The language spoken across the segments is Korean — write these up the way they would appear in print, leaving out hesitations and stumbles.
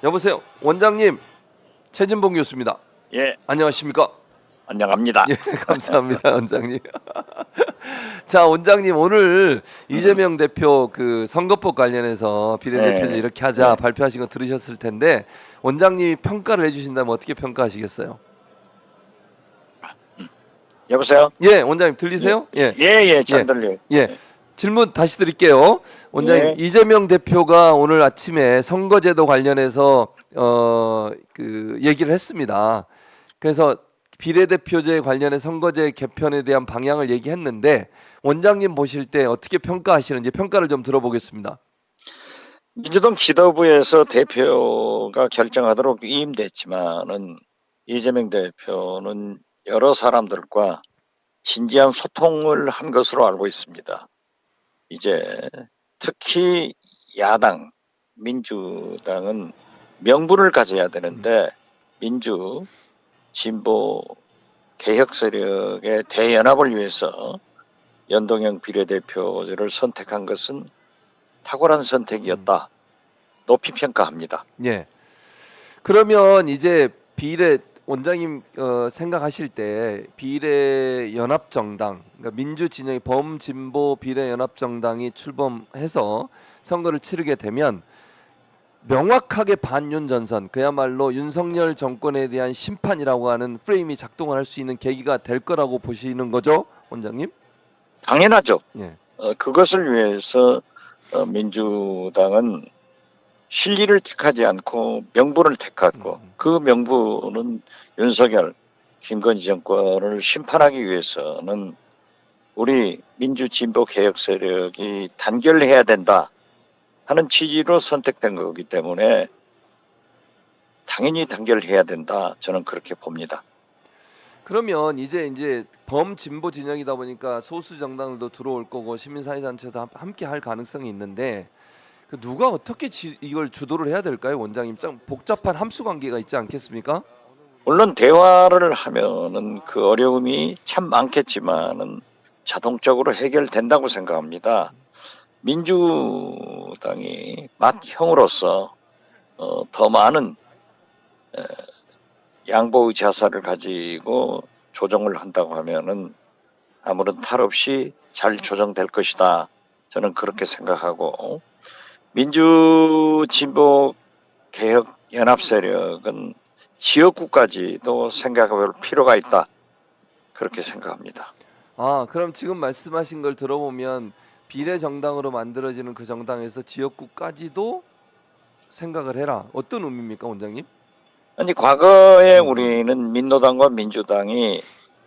여보세요, 원장님. 최진봉 교수입니다. 예, 안녕하십니까? 안녕합니다. 예, 감사합니다, 원장님. 자, 원장님 오늘 이재명 대표 그 선거법 관련해서 비례대표제 예, 이렇게 하자 발표하신 거 들으셨을 텐데 원장님이 평가를 해주신다면 어떻게 평가하시겠어요? 여보세요? 예, 원장님 들리세요? 예, 잘 예, 들려요. 예. 질문 다시 드릴게요. 원장님, 예. 이재명 대표가 오늘 아침에 선거제도 관련해서 그 얘기를 했습니다. 그래서 비례대표제 관련해 선거제 개편에 대한 방향을 얘기했는데 원장님 보실 때 어떻게 평가하시는지 평가를 좀 들어보겠습니다. 민주당 지도부에서 대표가 결정하도록 위임됐지만은 이재명 대표는 여러 사람들과 진지한 소통을 한 것으로 알고 있습니다. 이제 특히 야당, 민주당은 명분을 가져야 되는데 민주, 진보, 개혁 세력의 대연합을 위해서 연동형 비례대표제를 선택한 것은 탁월한 선택이었다. 높이 평가합니다. 예. 그러면 이제 원장님 생각하실 때 비례 연합 정당, 그러니까 민주 진영의 범진보 비례 연합 정당이 출범해서 선거를 치르게 되면 명확하게 반윤 전선, 그야말로 윤석열 정권에 대한 심판이라고 하는 프레임이 작동을 할 수 있는 계기가 될 거라고 보시는 거죠, 원장님? 당연하죠. 예. 그것을 위해서 민주당은 실리를 택하지 않고 명분을 택하고 그 명분은 윤석열, 김건희 정권을 심판하기 위해서는 우리 민주 진보 개혁 세력이 단결해야 된다 하는 취지로 선택된 거기 때문에 당연히 단결해야 된다. 저는 그렇게 봅니다. 그러면 이제 범진보 진영이다 보니까 소수 정당들도 들어올 거고 시민사회단체도 함께 할 가능성이 있는데 그 누가 어떻게 이걸 주도를 해야 될까요, 원장님? 좀 복잡한 함수 관계가 있지 않겠습니까? 물론 대화를 하면은 그 어려움이 참 많겠지만은 자동적으로 해결된다고 생각합니다. 민주당이 맏형으로서 더 많은 양보의 자세를 가지고 조정을 한다고 하면은 아무런 탈 없이 잘 조정될 것이다. 저는 그렇게 생각하고 민주 진보 개혁 연합 세력은 지역구까지도 생각해볼 필요가 있다. 그렇게 생각합니다. 아, 그럼 지금 말씀하신 걸 들어보면 비례 정당으로 만들어지는 그 정당에서 지역구까지도 생각을 해라. 어떤 의미입니까, 원장님? 아니 과거에 우리는 민노당과 민주당이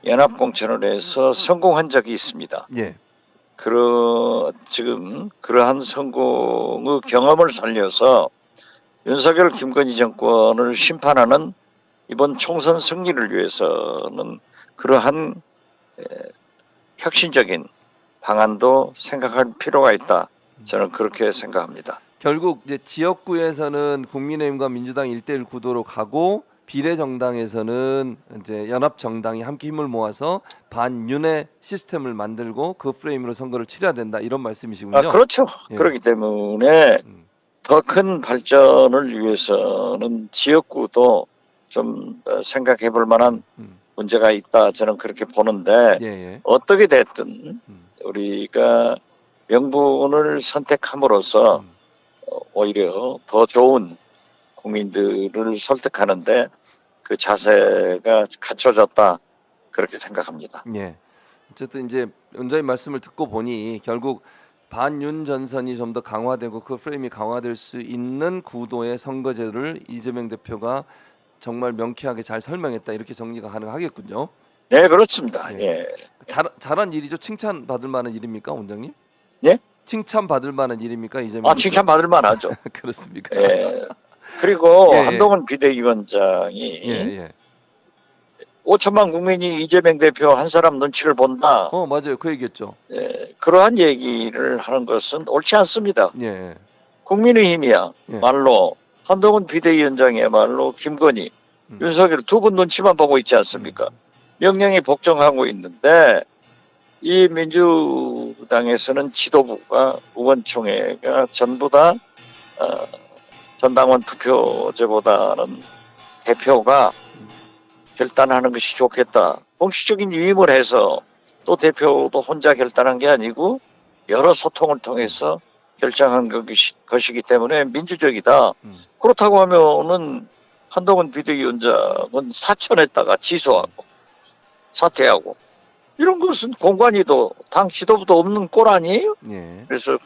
연합공천을 해서 성공한 적이 있습니다. 예. 지금 그러한 성공의 경험을 살려서 윤석열 김건희 정권을 심판하는 이번 총선 승리를 위해서는 그러한 혁신적인 방안도 생각할 필요가 있다. 저는 그렇게 생각합니다. 결국 이제 지역구에서는 국민의힘과 민주당 1대1 구도로 가고 비례 정당에서는 이제 연합 정당이 함께 힘을 모아서 반윤의 시스템을 만들고 그 프레임으로 선거를 치러야 된다 이런 말씀이시군요. 그렇죠. 예. 그렇기 때문에 더 큰 발전을 위해서는 지역구도 좀 생각해 볼 만한 문제가 있다. 저는 그렇게 보는데 예, 예. 어떻게 됐든 우리가 명분을 선택함으로써 오히려 더 좋은 국민들을 설득하는데 그 자세가 갖춰졌다. 그렇게 생각합니다. 예. 어쨌든 이제 원장님 말씀을 듣고 보니 결국 반윤 전선이 좀 더 강화되고 그 프레임이 강화될 수 있는 구도의 선거제를 이재명 대표가 정말 명쾌하게 잘 설명했다 이렇게 정리가 가능하겠군요. 네, 그렇습니다. 예. 예. 잘한 일이죠. 칭찬 받을 만한 일입니까, 원장님? 예? 칭찬 받을 만한 일입니까, 이재명 대표? 칭찬 받을 만하죠. 그렇습니까? 예. 그리고 예, 예. 한동훈 비대위원장이 예, 예. 5천만 국민이 이재명 대표 한 사람 눈치를 본다. 맞아요. 그 얘기했죠. 그러한 얘기를 하는 것은 옳지 않습니다. 예. 국민의힘이야 예. 말로 한동훈 비대위원장이야말로 김건희, 윤석열 두 분 눈치만 보고 있지 않습니까? 명령에 복종하고 있는데 이 민주당에서는 지도부가 의원총회가 전부 다 전당원 투표제보다는 대표가 결단하는 것이 좋겠다. 공식적인 위임을 해서 또 대표도 혼자 결단한 게 아니고 여러 소통을 통해서 결정한 것이기 때문에 민주적이다. 그렇다고 하면은 한동훈 비대위원장은 사천했다가 취소하고 사퇴하고 이런 것은 공관위도 당 지도부도 없는 꼴 아니에요? 예. 그래서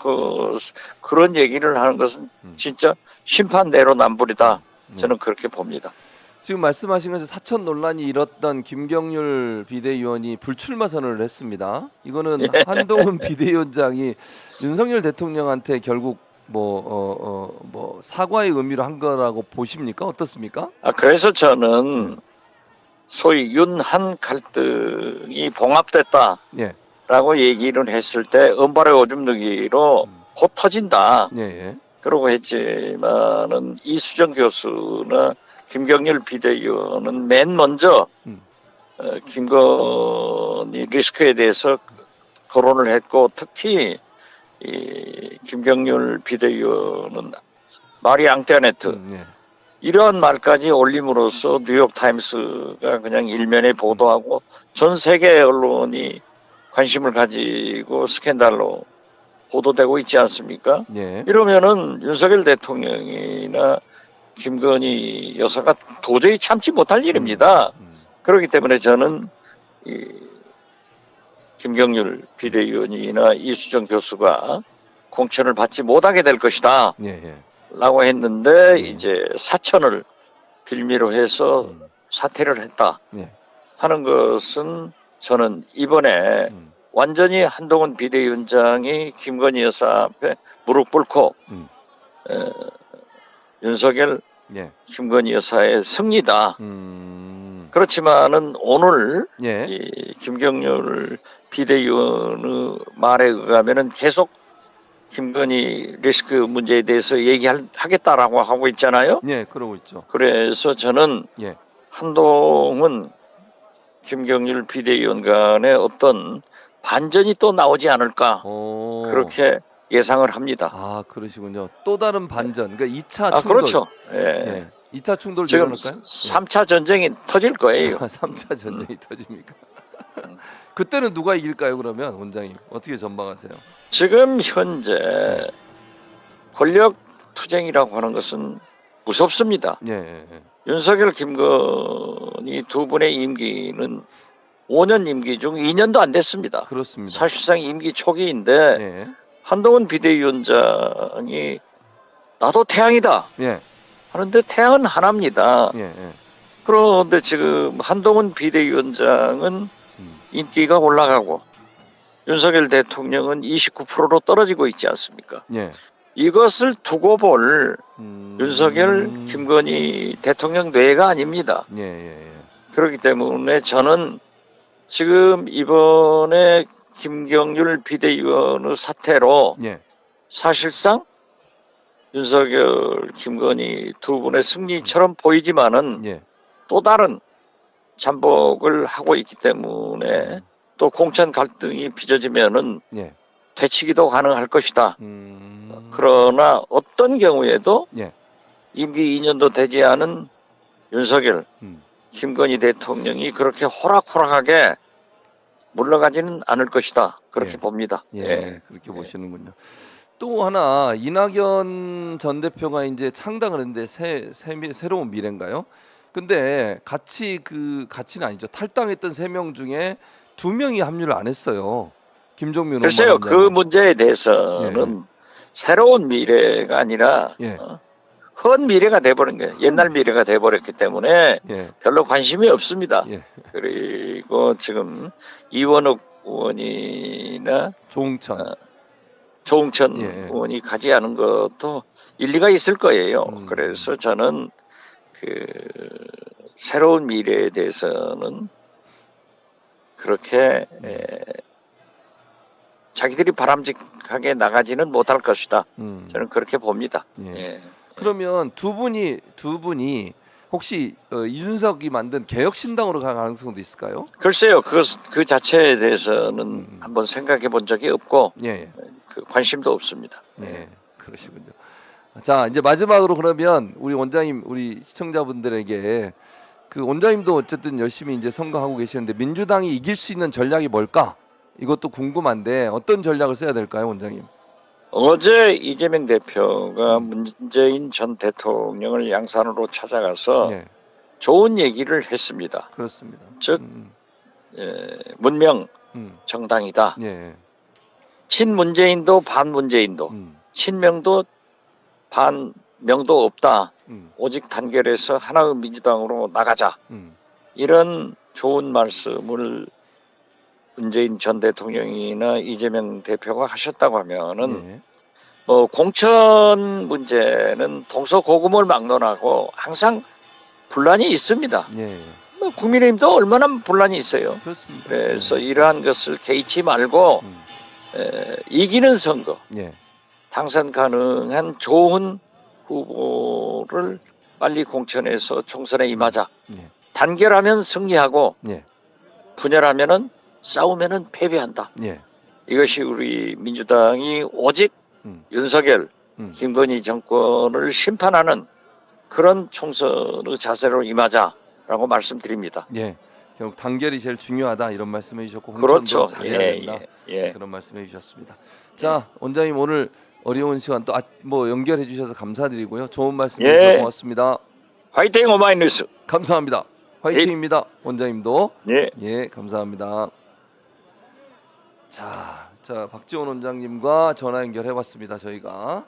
그런 얘기를 하는 것은 진짜 심판 내로남불이다. 저는 그렇게 봅니다. 지금 말씀하신 것처럼 사천 논란이 일었던 김경률 비대위원이 불출마 선언을 했습니다. 이거는 한동훈 비대위원장이 윤석열 대통령한테 결국 뭐 사과의 의미로 한 거라고 보십니까? 어떻습니까? 그래서 저는 소위 윤한 갈등이 봉합됐다라고 예. 얘기를 했을 때 은발의 오줌 누기로 곧 터진다. 예, 예. 그러고 했지만은 이수정 교수나 김경률 비대위원은 맨 먼저 김건희 리스크에 대해서 거론을 했고 특히 이 김경률 비대위원은 마리 앙떼아네트 예. 이러한 말까지 올림으로써 뉴욕타임스가 그냥 일면에 보도하고 전 세계 언론이 관심을 가지고 스캔들로 보도되고 있지 않습니까? 예. 이러면은 윤석열 대통령이나 김건희 여사가 도저히 참지 못할 일입니다. 그렇기 때문에 저는 이 김경률 비대위원이나 이수정 교수가 공천을 받지 못하게 될 것이다. 예, 예. 라고 했는데 이제 사천을 빌미로 해서 사퇴를 했다 예. 하는 것은 저는 이번에 완전히 한동훈 비대위원장이 김건희 여사 앞에 무릎 꿇고 윤석열 예. 김건희 여사의 승리다. 그렇지만은 오늘 예. 이 김경률 비대위원의 말에 의하면은 계속 김건희 리스크 문제에 대해서 얘기하겠다라고 하고 있잖아요. 예, 그러고 있죠. 그래서 저는 예. 한동훈 김경률 비대위원 간에 어떤 반전이 또 나오지 않을까 그렇게 예상을 합니다. 아, 그러시군요. 또 다른 반전. 그러니까 2차 충돌. 그렇죠. 예. 예. 2차 충돌 지금 일어날까요? 3차 전쟁이 터질 거예요. 3차 전쟁이 터집니까? 그때는 누가 이길까요? 그러면 원장님 어떻게 전망하세요? 지금 현재 권력 투쟁이라고 하는 것은 무섭습니다. 예, 예, 예. 윤석열 김건희 두 분의 임기는 5년 임기 중 2년도 안 됐습니다. 그렇습니다. 사실상 임기 초기인데 예. 한동훈 비대위원장이 나도 태양이다 예. 하는데 태양은 하나입니다. 예, 예. 그런데 지금 한동훈 비대위원장은 인기가 올라가고 윤석열 대통령은 29%로 떨어지고 있지 않습니까? 예. 이것을 두고 볼 윤석열 김건희 대통령 뇌가 아닙니다. 예, 예, 예. 그렇기 때문에 저는 지금 이번에 김경률 비대위원의 사태로 예. 사실상 윤석열 김건희 두 분의 승리처럼 보이지만은 예. 또 다른 잠복을 하고 있기 때문에 또 공천 갈등이 빚어지면은 예. 되치기도 가능할 것이다. 그러나 어떤 경우에도 예. 임기 2년도 되지 않은 윤석열 김건희 대통령이 그렇게 호락호락하게 물러가지는 않을 것이다. 그렇게 예. 봅니다. 예. 그렇게 보시는군요. 또 하나 이낙연 전 대표가 이제 창당을 했는데 새로운 미래인가요? 근데 같이는 아니죠. 탈당했던 3명 중에 2명이 합류를 안 했어요. 김종민 글쎄요, 그 원만한 문제에 대해서는 새로운 미래가 아니라 예. 헌 미래가 돼버린 거예요. 옛날 미래가 돼버렸기 때문에 예. 별로 관심이 없습니다. 예. 그리고 지금 이원욱 의원이나 조응천 예. 의원이 가지 않은 것도 일리가 있을 거예요. 그래서 저는 그 새로운 미래에 대해서는 그렇게 자기들이 바람직하게 나가지는 못할 것이다. 저는 그렇게 봅니다. 예. 예. 그러면 두 분이 혹시 이준석이 만든 개혁신당으로 갈 가능성도 있을까요? 글쎄요, 그 자체에 대해서는 한번 생각해 본 적이 없고 예. 그 관심도 없습니다. 예. 그러시군요. 자, 이제 마지막으로 그러면 우리 원장님, 우리 시청자분들에게 그 원장님도 어쨌든 열심히 이제 선거하고 계시는데 민주당이 이길 수 있는 전략이 뭘까? 이것도 궁금한데 어떤 전략을 써야 될까요, 원장님? 어제 이재명 대표가 음. 문재인 전 대통령을 양산으로 찾아가서 예, 좋은 얘기를 했습니다. 그렇습니다. 즉 문명 음, 정당이다. 예, 친문재인도 반문재인도 친명도 반명도 없다. 오직 단결해서 하나의 민주당으로 나가자. 이런 좋은 말씀을 문재인 전 대통령이나 이재명 대표가 하셨다고 하면은 예, 공천 문제는 동서고금을 막론하고 항상 분란이 있습니다. 예, 국민의힘도 얼마나 분란이 있어요. 그렇습니다. 그래서 이러한 것을 개의치 말고 이기는 선거, 예, 당선 가능한 좋은 후보를 빨리 공천해서 총선에 임하자. 예, 단결하면 승리하고 예, 분열하면은 싸우면은 패배한다. 예, 이것이 우리 민주당이 오직 윤석열, 김건희 정권을 심판하는 그런 총선의 자세로 임하자라고 말씀드립니다. 예. 결국 단결이 제일 중요하다 이런 말씀해 주셨고 그렇죠. 공천도 잘해야 된다. 예. 그런 말씀해 주셨습니다. 자, 원장님 오늘 어려운 시간 또 뭐 연결해 주셔서 감사드리고요. 좋은 말씀 예. 해주셔서 고맙습니다. 화이팅 오마이뉴스. 감사합니다. 화이팅입니다. 원장님도. 예. 예, 감사합니다. 자, 박지원 원장님과 전화 연결해 봤습니다. 저희가.